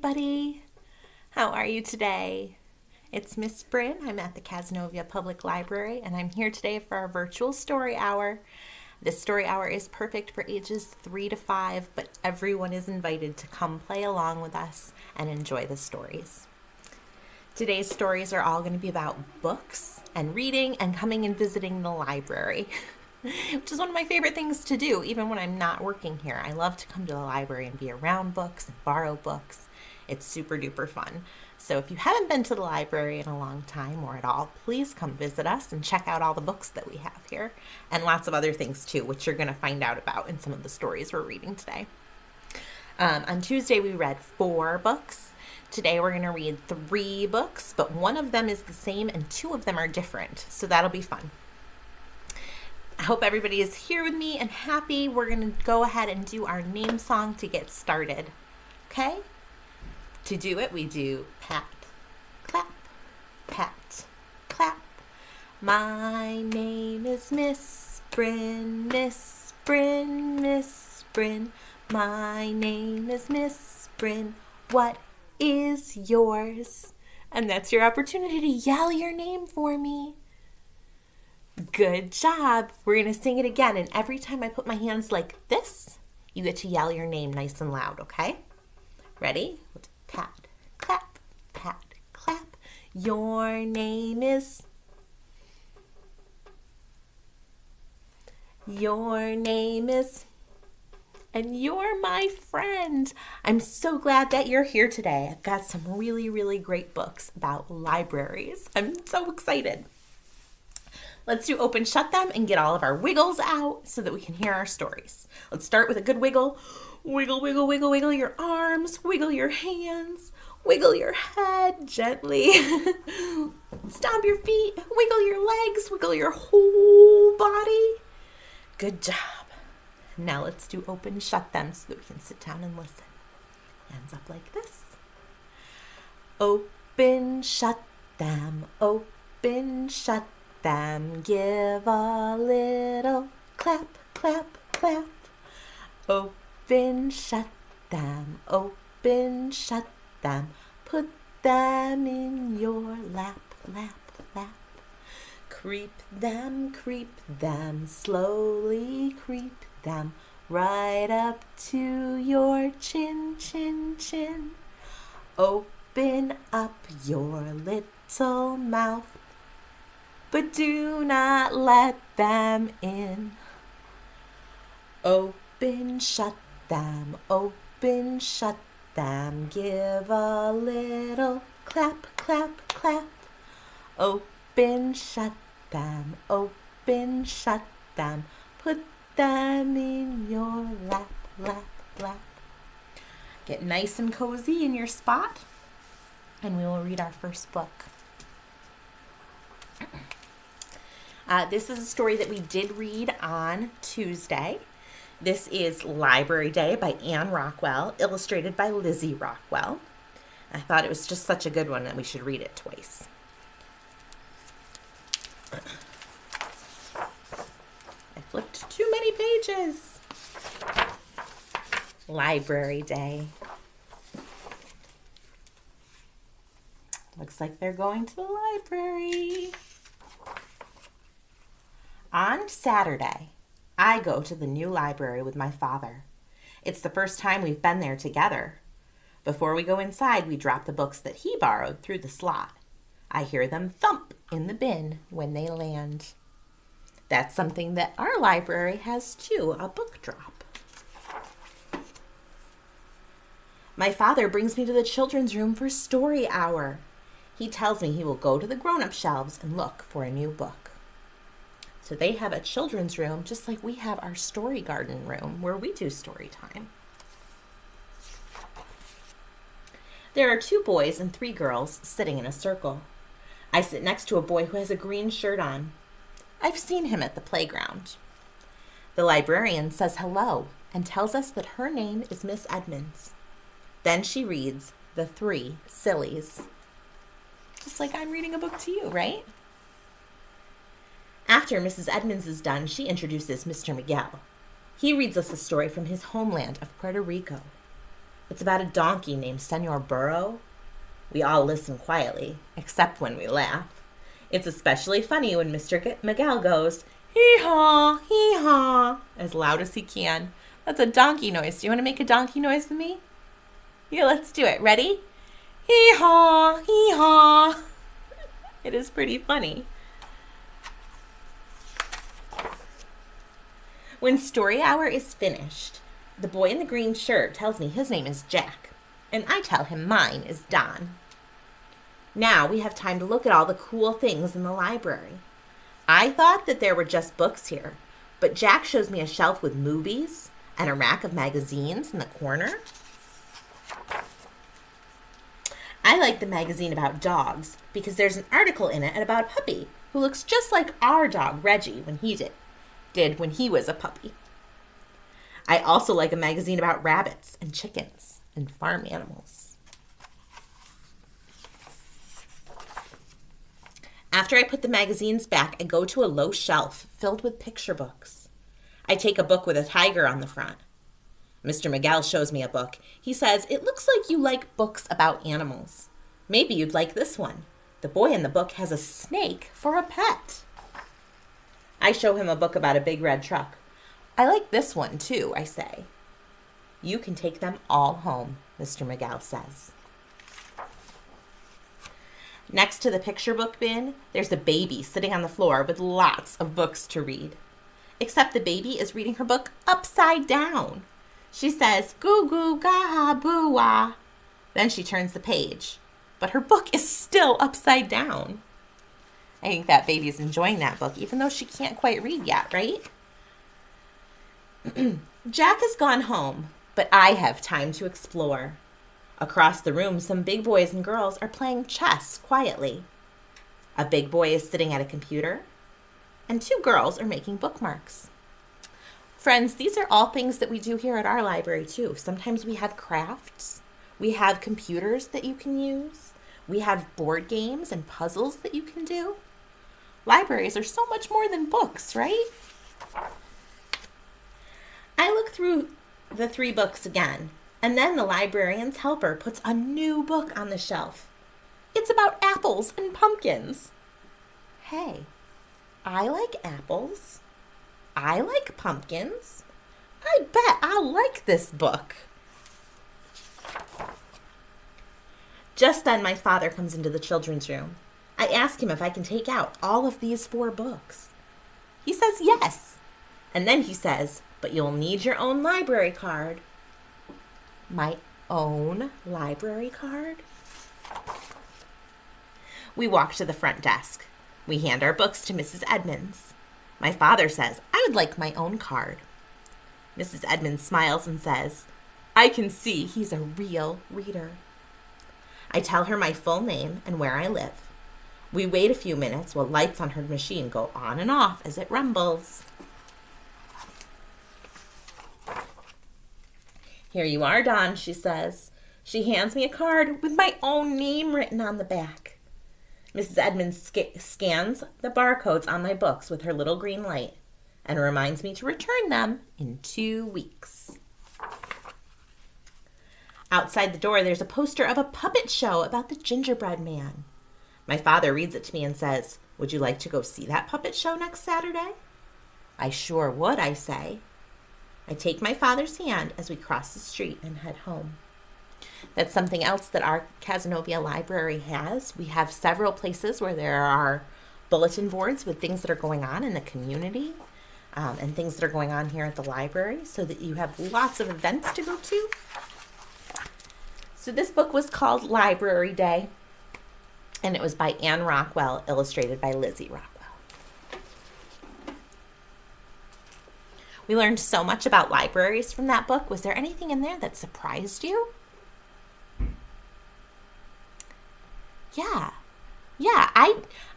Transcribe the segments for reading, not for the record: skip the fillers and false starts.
everybody. How are you today? It's Ms Brynn. I'm at the Cazenovia Public Library, and I'm here today for our virtual story hour. This story hour is perfect for ages 3 to 5, but everyone is invited to come play along with us and enjoy the stories. Today's stories are all going to be about books and reading and coming and visiting the library, which is one of my favorite things to do, even when I'm not working here. I love to come to the library and be around books and borrow books. It's super duper fun. So if you haven't been to the library in a long time or at all, please come visit us and check out all the books that we have here, and lots of other things too, which you're going to find out about in some of the stories we're reading today. On Tuesday, we read 4 books. Today, we're going to read 3 books, but one of them is the same and 2 of them are different, so that'll be fun. I hope everybody is here with me and happy. We're going to go ahead and do our name song to get started. Okay? To do it, we do pat, clap, pat, clap. My name is Ms Brynn, Ms Brynn, Ms Brynn. My name is Ms Brynn. What is yours? And that's your opportunity to yell your name for me. Good job. We're going to sing it again, and every time I put my hands like this, you get to yell your name nice and loud, okay? Ready? Pat, clap, pat, clap. Your name is... Your name is... And you're my friend. I'm so glad that you're here today. I've got some really, really great books about libraries. I'm so excited. Let's do open shut them and get all of our wiggles out so that we can hear our stories. Let's start with a good wiggle. Wiggle, wiggle, wiggle, wiggle your arms, wiggle your hands, wiggle your head gently. Stomp your feet, wiggle your legs, wiggle your whole body. Good job. Now let's do open shut them so that we can sit down and listen. Hands up like this. Open shut them, open shut them. Give a little clap, clap, clap. Open shut them, open shut them. Put them in your lap, lap, lap. Creep them, slowly creep them right up to your chin, chin, chin. Open up your little mouth, but do not let them in. Open, shut them, open, shut them. Give a little clap, clap, clap. Open, shut them, open, shut them. Put them in your lap, lap, lap. Get nice and cozy in your spot, and we will read our first book. This is a story that we did read on Tuesday. This is Library Day by Anne Rockwell, illustrated by Lizzie Rockwell. I thought it was just such a good one that we should read it twice. I flipped too many pages. Library Day. Looks like they're going to the library. On Saturday, I go to the new library with my father. It's the first time we've been there together. Before we go inside, we drop the books that he borrowed through the slot. I hear them thump in the bin when they land. That's something that our library has too, a book drop. My father brings me to the children's room for story hour. He tells me he will go to the grown-up shelves and look for a new book. So they have a children's room just like we have our story garden room where we do story time. There are 2 boys and 3 girls sitting in a circle. I sit next to a boy who has a green shirt on. I've seen him at the playground. The librarian says hello and tells us that her name is Miss Edmonds. Then she reads The 3 Sillies. Just like I'm reading a book to you, right? After Mrs. Edmonds is done, she introduces Mr. Miguel. He reads us a story from his homeland of Puerto Rico. It's about a donkey named Senor Burro. We all listen quietly, except when we laugh. It's especially funny when Mr. Miguel goes, hee-haw, hee-haw, as loud as he can. That's a donkey noise. Do you want to make a donkey noise with me? Yeah, let's do it. Ready? Hee-haw, hee-haw. It is pretty funny. When story hour is finished, the boy in the green shirt tells me his name is Jack, and I tell him mine is Don. Now we have time to look at all the cool things in the library. I thought that there were just books here, but Jack shows me a shelf with movies and a rack of magazines in the corner. I like the magazine about dogs because there's an article in it about a puppy who looks just like our dog Reggie when he did when he was a puppy. I also like a magazine about rabbits and chickens and farm animals. After I put the magazines back, I go to a low shelf filled with picture books. I take a book with a tiger on the front. Mr. Miguel shows me a book. He says, "It looks like you like books about animals. Maybe you'd like this one. The boy in the book has a snake for a pet." I show him a book about a big red truck. "I like this one too," I say. "You can take them all home," Mr. Miguel says. Next to the picture book bin, there's a baby sitting on the floor with lots of books to read. Except the baby is reading her book upside down. She says, "Goo goo gaha boo wah." Then she turns the page, but her book is still upside down. I think that baby is enjoying that book, even though she can't quite read yet, right? Jack has gone home, but I have time to explore. Across the room, some big boys and girls are playing chess quietly. A big boy is sitting at a computer, and two girls are making bookmarks. Friends, these are all things that we do here at our library too. Sometimes we have crafts. We have computers that you can use. We have board games and puzzles that you can do. Libraries are so much more than books, right? I look through the 3 books again, and then the librarian's helper puts a new book on the shelf. It's about apples and pumpkins. Hey, I like apples. I like pumpkins. I bet I'll like this book. Just then, my father comes into the children's room. I ask him if I can take out all of these 4 books. He says yes. And then he says, "But you'll need your own library card." My own library card? We walk to the front desk. We hand our books to Mrs. Edmonds. My father says, "I would like my own card." Mrs. Edmonds smiles and says, "I can see he's a real reader." I tell her my full name and where I live. We wait a few minutes while lights on her machine go on and off as it rumbles. "Here you are, Don," she says. She hands me a card with my own name written on the back. Mrs. Edmonds scans the barcodes on my books with her little green light and reminds me to return them in 2 weeks. Outside the door, there's a poster of a puppet show about the gingerbread man. My father reads it to me and says, "Would you like to go see that puppet show next Saturday?" "I sure would," I say. I take my father's hand as we cross the street and head home. That's something else that our Cazenovia Library has. We have several places where there are bulletin boards with things that are going on in the community and things that are going on here at the library so that you have lots of events to go to. So this book was called Library Day, and it was by Anne Rockwell, illustrated by Lizzie Rockwell. We learned so much about libraries from that book. Was there anything in there that surprised you? Yeah,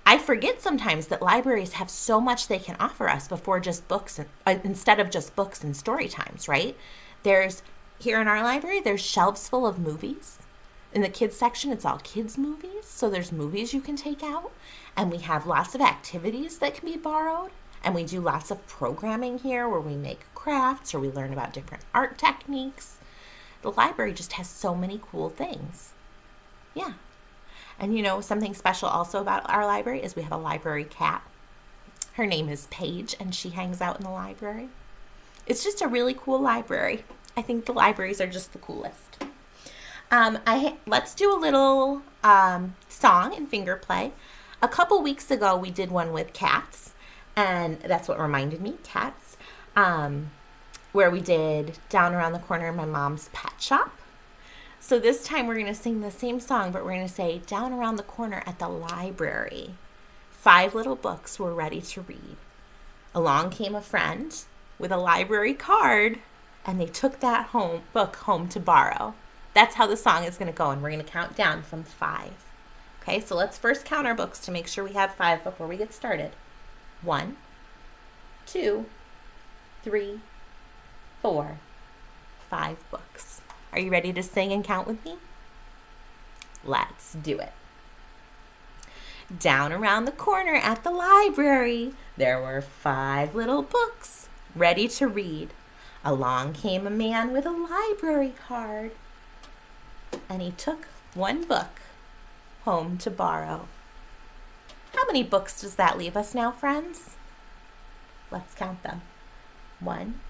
I forget sometimes that libraries have so much they can offer us before just books and, instead of just books and story times, right? Here in our library, there's shelves full of movies. In the kids section, it's all kids movies, so there's movies you can take out. And we have lots of activities that can be borrowed. And we do lots of programming here where we make crafts or we learn about different art techniques. The library just has so many cool things. Yeah. And you know, something special also about our library is we have a library cat. Her name is Paige, and she hangs out in the library. It's just a really cool library. I think the libraries are just the coolest. Let's do a little song and finger play. A couple weeks ago, we did one with cats, and that's what reminded me, cats, where we did Down Around the Corner in My Mom's Pet Shop. So this time we're going to sing the same song, but we're going to say Down Around the Corner at the library. 5 little books were ready to read. Along came a friend with a library card, and they took that book home to borrow. That's how the song is going to go, and we're going to count down from 5. Okay, so let's first count our books to make sure we have 5 before we get started. 1, 2, 3, 4, 5 books. Are you ready to sing and count with me? Let's do it. Down around the corner at the library, there were 5 little books ready to read. Along came a man with a library card, and he took 1 book home to borrow. How many books does that leave us now, friends? Let's count them. 1,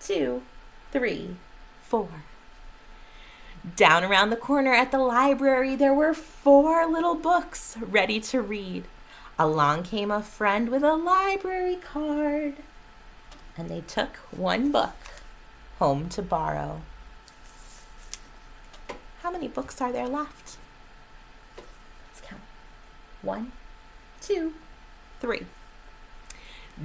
2, 3, 4. Down around the corner at the library, there were 4 little books ready to read. Along came a friend with a library card, and they took 1 book home to borrow. How many books are there left? Let's count. 1, 2, 3.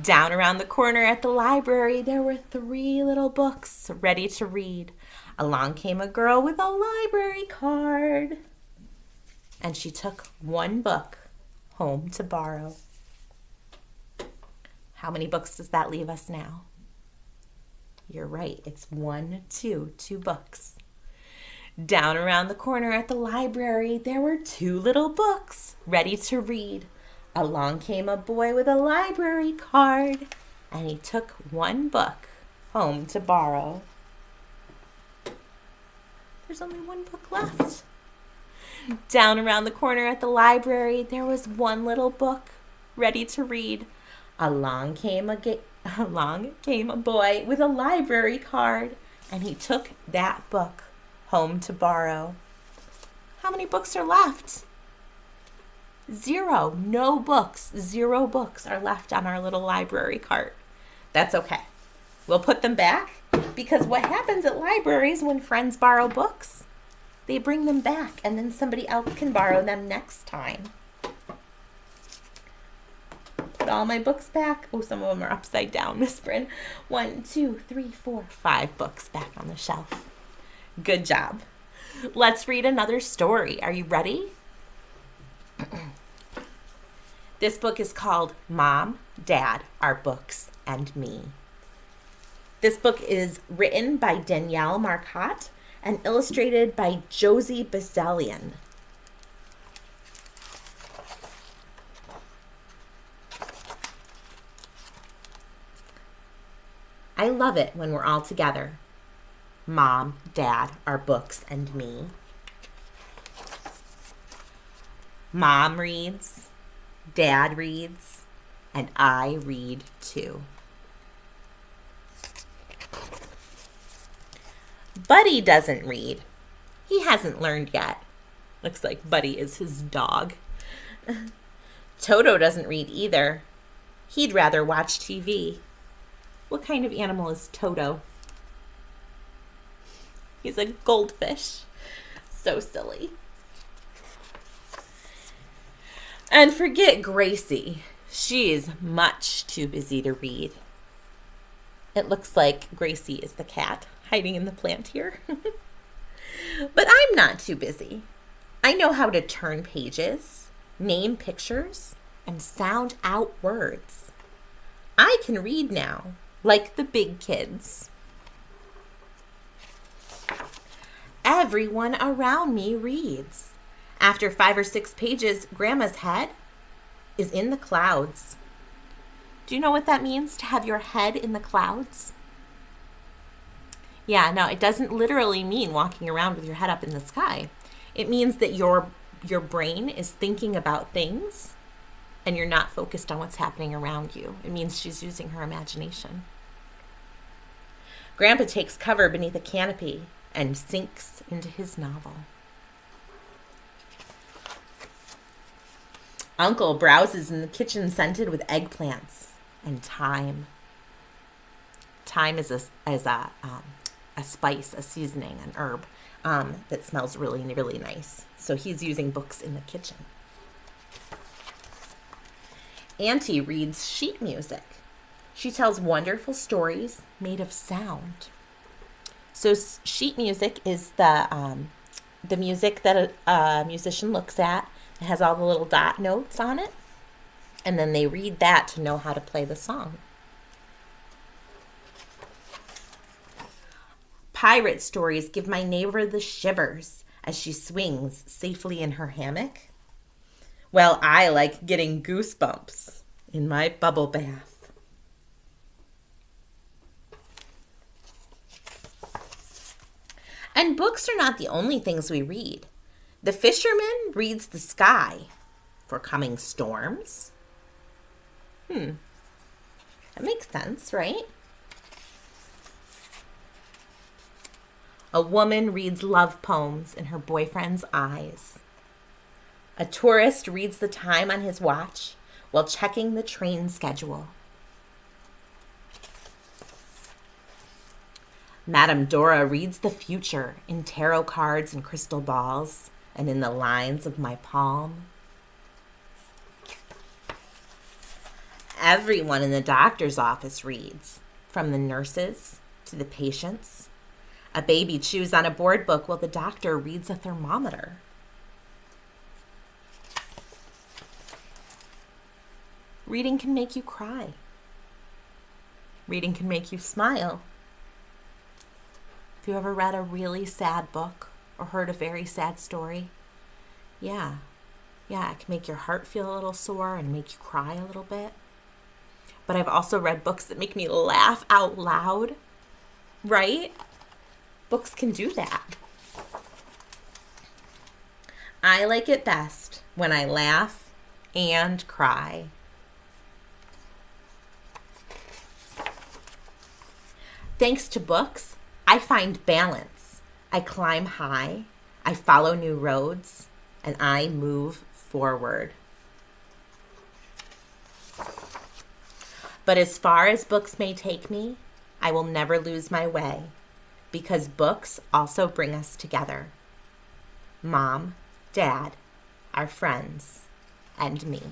Down around the corner at the library, there were 3 little books ready to read. Along came a girl with a library card, and she took 1 book home to borrow. How many books does that leave us now? You're right, it's 1, 2 books. Down around the corner at the library, there were 2 little books ready to read. Along came a boy with a library card, and he took 1 book home to borrow. There's only 1 book left. Down around the corner at the library, there was 1 little book ready to read. Along came a boy with a library card, and he took that book home to borrow. How many books are left? 0. No books. 0 books are left on our little library cart. That's okay. We'll put them back, because what happens at libraries when friends borrow books, they bring them back, and then somebody else can borrow them next time. Put all my books back. Oh, some of them are upside down, Ms Brynn. 1, 2, 3, 4, 5 books back on the shelf. Good job. Let's read another story. Are you ready? This book is called Mom, Dad, Our Books, and Me. This book is written by Danielle Marcotte and illustrated by Josie Bazelian. I love it when we're all together. Mom, Dad, Our Books, and Me. Mom reads, Dad reads, and I read too. Buddy doesn't read. He hasn't learned yet. Looks like Buddy is his dog. Toto doesn't read either. He'd rather watch TV. What kind of animal is Toto? He's a goldfish. So silly. And forget Gracie. She's much too busy to read. It looks like Gracie is the cat hiding in the plant here. But I'm not too busy. I know how to turn pages, name pictures, and sound out words. I can read now, like the big kids. Everyone around me reads. After 5 or 6 pages, Grandma's head is in the clouds. Do you know what that means, to have your head in the clouds? Yeah, no, it doesn't literally mean walking around with your head up in the sky. It means that your brain is thinking about things and you're not focused on what's happening around you. It means she's using her imagination. Grandpa takes cover beneath a canopy and sinks into his novel. Uncle browses in the kitchen scented with eggplants and thyme. Thyme is a spice, a seasoning, an herb that smells really, really nice. So he's using books in the kitchen. Auntie reads sheet music. She tells wonderful stories made of sound. So sheet music is the music that a musician looks at. It has all the little dot notes on it. And then they read that to know how to play the song. Pirate stories give my neighbor the shivers as she swings safely in her hammock. Well, I like getting goosebumps in my bubble bath. And books are not the only things we read. The fisherman reads the sky for coming storms. That makes sense, right? A woman reads love poems in her boyfriend's eyes. A tourist reads the time on his watch while checking the train schedule. Madame Dora reads the future in tarot cards and crystal balls and in the lines of my palm. Everyone in the doctor's office reads, from the nurses to the patients. A baby chews on a board book while the doctor reads a thermometer. Reading can make you cry. Reading can make you smile. Have you ever read a really sad book or heard a very sad story? Yeah, it can make your heart feel a little sore and make you cry a little bit. But I've also read books that make me laugh out loud, right? Books can do that. I like it best when I laugh and cry. Thanks to books, I find balance. I climb high, I follow new roads, and I move forward. But as far as books may take me, I will never lose my way, because books also bring us together. Mom, Dad, our friends, and me.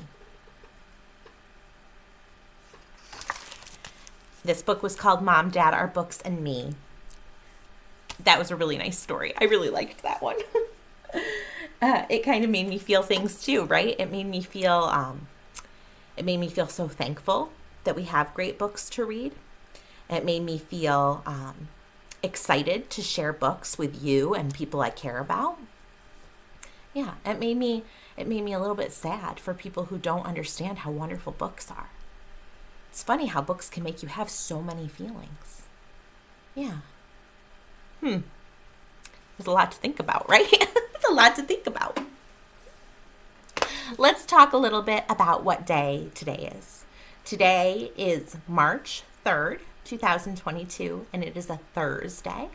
This book was called Mom, Dad, Our Books, and Me. That was a really nice story. I really liked that one. It kind of made me feel things too, right? It made me feel so thankful that we have great books to read. It made me feel excited to share books with you and people I care about. Yeah, it made me a little bit sad for people who don't understand how wonderful books are. It's funny how books can make you have so many feelings. Yeah. There's a lot to think about, right? It's a lot to think about. Let's talk a little bit about what day today is. Today is March 3rd, 2022, and it is a Thursday.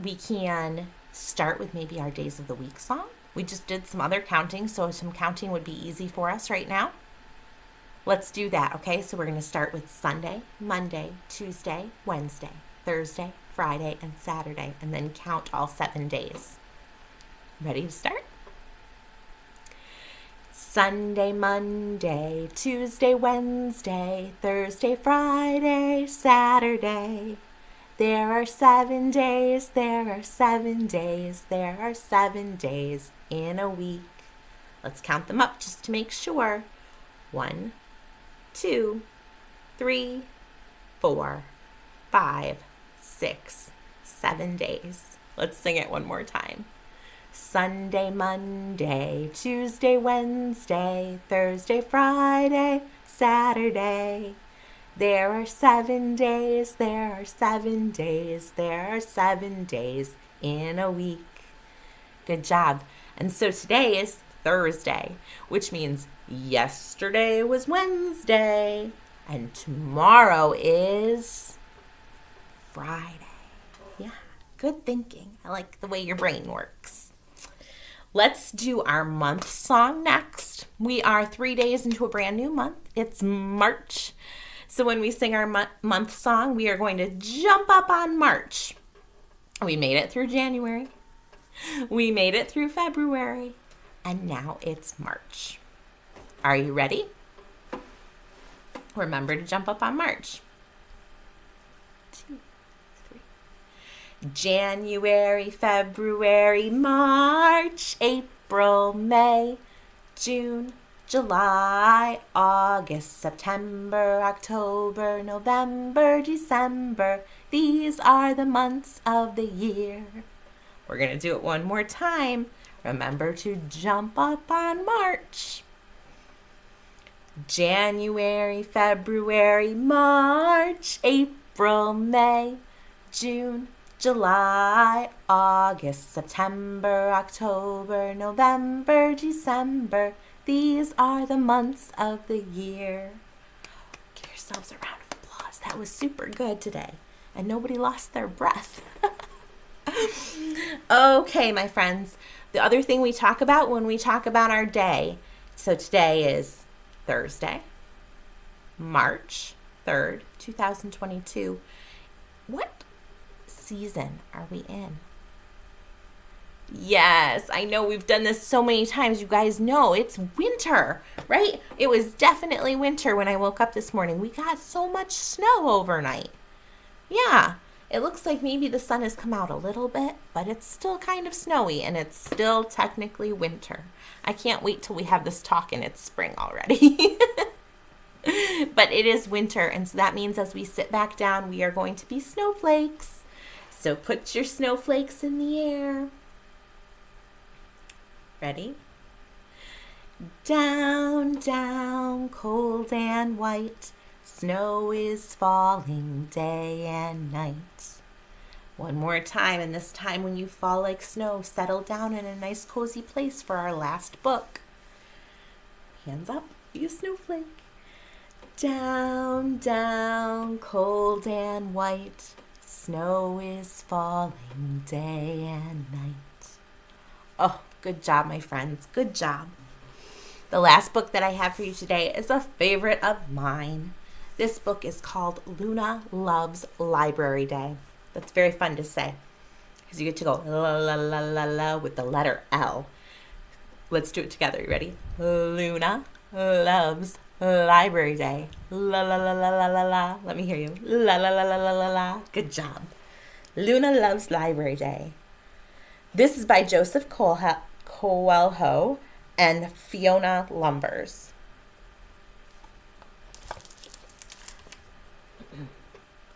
We can start with maybe our Days of the Week song. We just did some other counting, so some counting would be easy for us right now. Let's do that, okay? So we're going to start with Sunday, Monday, Tuesday, Wednesday, Thursday, Friday, and Saturday, and then count all 7 days. Ready to start? Sunday, Monday, Tuesday, Wednesday, Thursday, Friday, Saturday. There are 7 days, there are 7 days, there are 7 days in a week. Let's count them up just to make sure. 1, 2, 3, 4, 5, 6, 7 days. Let's sing it one more time. Sunday, Monday, Tuesday, Wednesday, Thursday, Friday, Saturday. There are 7 days, there are 7 days, there are 7 days in a week. Good job. And so today is Thursday, which means yesterday was Wednesday, and tomorrow is Friday. Yeah, good thinking. I like the way your brain works. Let's do our month song next. We are 3 days into a brand new month. It's March. So when we sing our month song, we are going to jump up on March. We made it through January. We made it through February. And now it's March. Are you ready? Remember to jump up on March. 2, 3. January, February, March, April, May, June, July, August, September, October, November, December. These are the months of the year. We're going to do it one more time. Remember to jump up on March. January, February, March, April, May, June, July, August, September, October, November, December. These are the months of the year. Give yourselves a round of applause. That was super good today. And nobody lost their breath. Okay, my friends. The other thing we talk about when we talk about our day. So today is Thursday, March 3rd, 2022. What season are we in? Yes, I know we've done this so many times. You guys know it's winter, right? It was definitely winter when I woke up this morning. We got so much snow overnight. Yeah, it looks like maybe the sun has come out a little bit, but it's still kind of snowy and it's still technically winter. I can't wait till we have this talk and it's spring already. But it is winter, and so that means as we sit back down, we are going to be snowflakes. So put your snowflakes in the air. Ready? Down, down, cold and white, snow is falling day and night. One more time, and this time when you fall like snow, settle down in a nice cozy place for our last book. Hands up, be a snowflake. Down, down, cold and white, snow is falling day and night. Oh, good job, my friends. Good job. The last book that I have for you today is a favorite of mine. This book is called Luna Loves Library Day. That's very fun to say because you get to go la la la la la with the letter L. Let's do it together. You ready? Luna loves Library Day. La la la la la la la. Let me hear you. La la la la la la la. Good job. Luna Loves Library Day. This is by Joseph Coelho and Fiona Lumbers.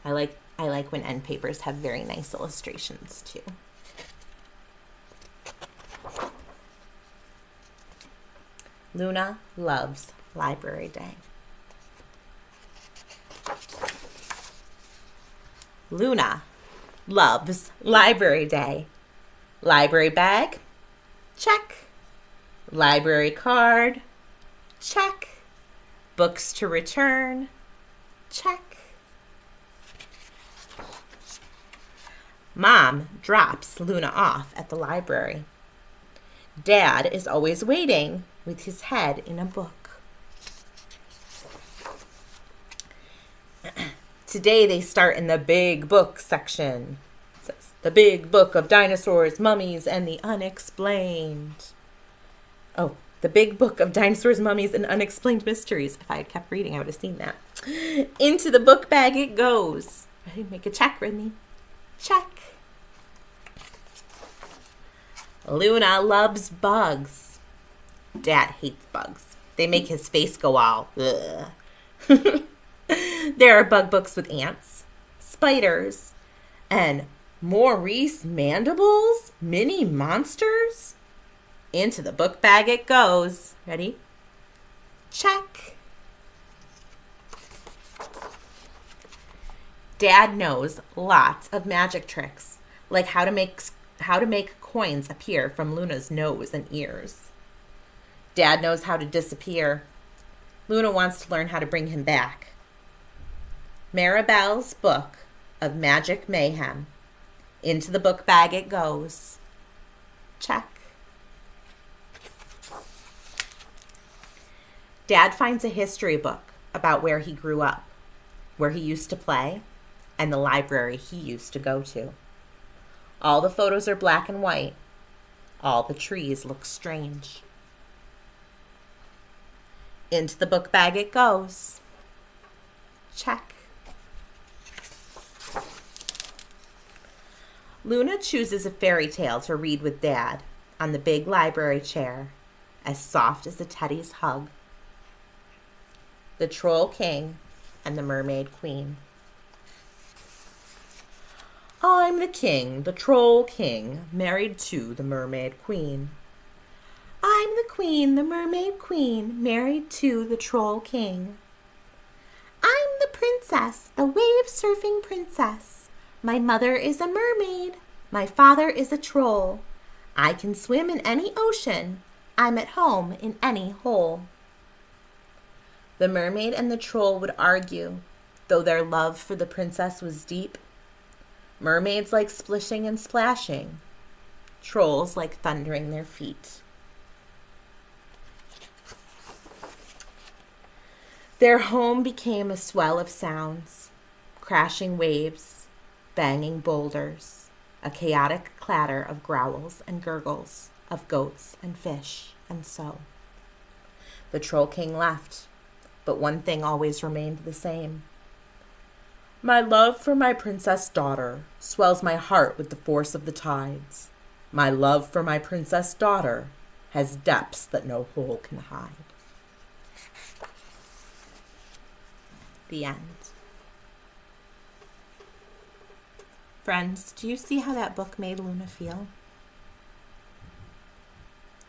I like when end papers have very nice illustrations too. Luna Loves Library Day. Luna loves Library Day. Library bag? Check. Library card? Check. Books to return? Check. Mom drops Luna off at the library. Dad is always waiting with his head in a book. Today they start in the big book section. It says, the big book of dinosaurs, mummies, and the unexplained. Oh, the big book of dinosaurs, mummies, and unexplained mysteries. If I had kept reading, I would have seen that. Into the book bag it goes. Ready? Make a check, Brittany. Check. Luna loves bugs. Dad hates bugs. They make his face go all, ugh. There are bug books with ants, spiders, and Maurice mandibles, mini monsters. Into the book bag it goes. Ready? Check. Dad knows lots of magic tricks, like how to make coins appear from Luna's nose and ears. Dad knows how to disappear. Luna wants to learn how to bring him back. Maribel's book of magic mayhem. Into the book bag it goes. Check. Dad finds a history book about where he grew up, where he used to play, and the library he used to go to. All the photos are black and white. All the trees look strange. Into the book bag it goes. Check. Luna chooses a fairy tale to read with Dad on the big library chair, as soft as a teddy's hug. The Troll King and the Mermaid Queen. I'm the king, the Troll King, married to the Mermaid Queen. I'm the queen, the Mermaid Queen, married to the Troll King. I'm the princess, the wave-surfing princess. My mother is a mermaid. My father is a troll. I can swim in any ocean. I'm at home in any hole. The mermaid and the troll would argue, though their love for the princess was deep. Mermaids like splishing and splashing. Trolls like thundering their feet. Their home became a swell of sounds, crashing waves, banging boulders, a chaotic clatter of growls and gurgles, of goats and fish, and so. The Troll King left, but one thing always remained the same. My love for my princess daughter swells my heart with the force of the tides. My love for my princess daughter has depths that no hole can hide. The end. Friends, do you see how that book made Luna feel?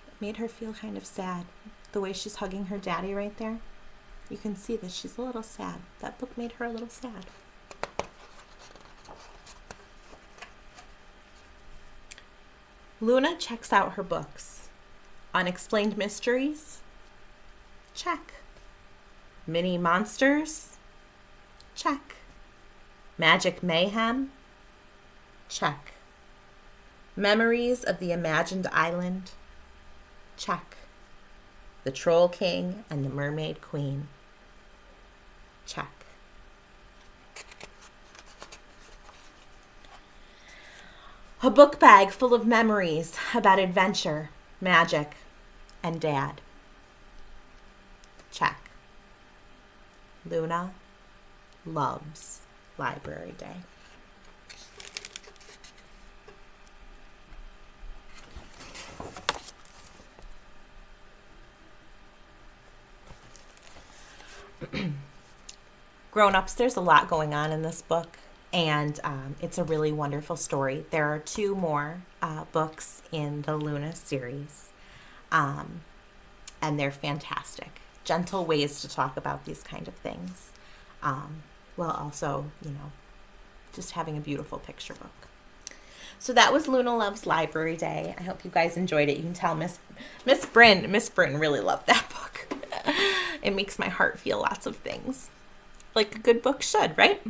It made her feel kind of sad. The way she's hugging her daddy right there. You can see that she's a little sad. That book made her a little sad. Luna checks out her books. Unexplained Mysteries? Check. Mini Monsters? Check. Magic Mayhem? Check. Memories of the Imagined Island? Check. The Troll King and the Mermaid Queen? Check. A book bag full of memories about adventure, magic, and Dad. Check. Luna loves Library Day. Grown-ups, there's a lot going on in this book, and it's a really wonderful story. There are 2 more books in the Luna series, and they're fantastic. Gentle ways to talk about these kind of things, while also, just having a beautiful picture book. So that was Luna Loves Library Day. I hope you guys enjoyed it. You can tell Ms Brynn really loved that book. It makes my heart feel lots of things, like a good book should, right?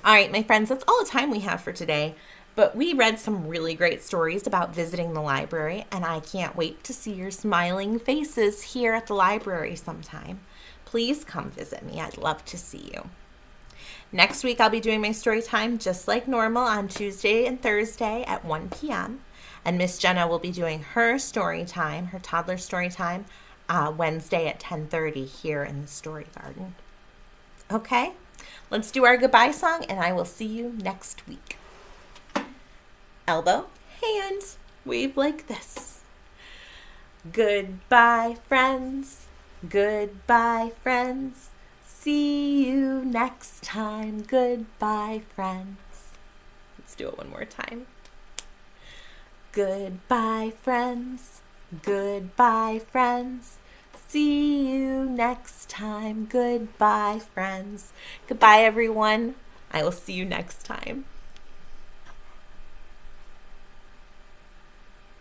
All right, my friends, that's all the time we have for today. But we read some really great stories about visiting the library, and I can't wait to see your smiling faces here at the library sometime. Please come visit me. I'd love to see you. Next week, I'll be doing my story time just like normal on Tuesday and Thursday at 1 p.m. And Miss Jenna will be doing her story time, her toddler story time, Wednesday at 10:30 here in the Story Garden. Okay, let's do our goodbye song, and I will see you next week. Elbow, hand, wave like this. Goodbye, friends. Goodbye, friends. See you next time. Goodbye, friends. Let's do it one more time. Goodbye, friends. Goodbye, friends. See you next time. Goodbye, friends. Goodbye, everyone. I will see you next time.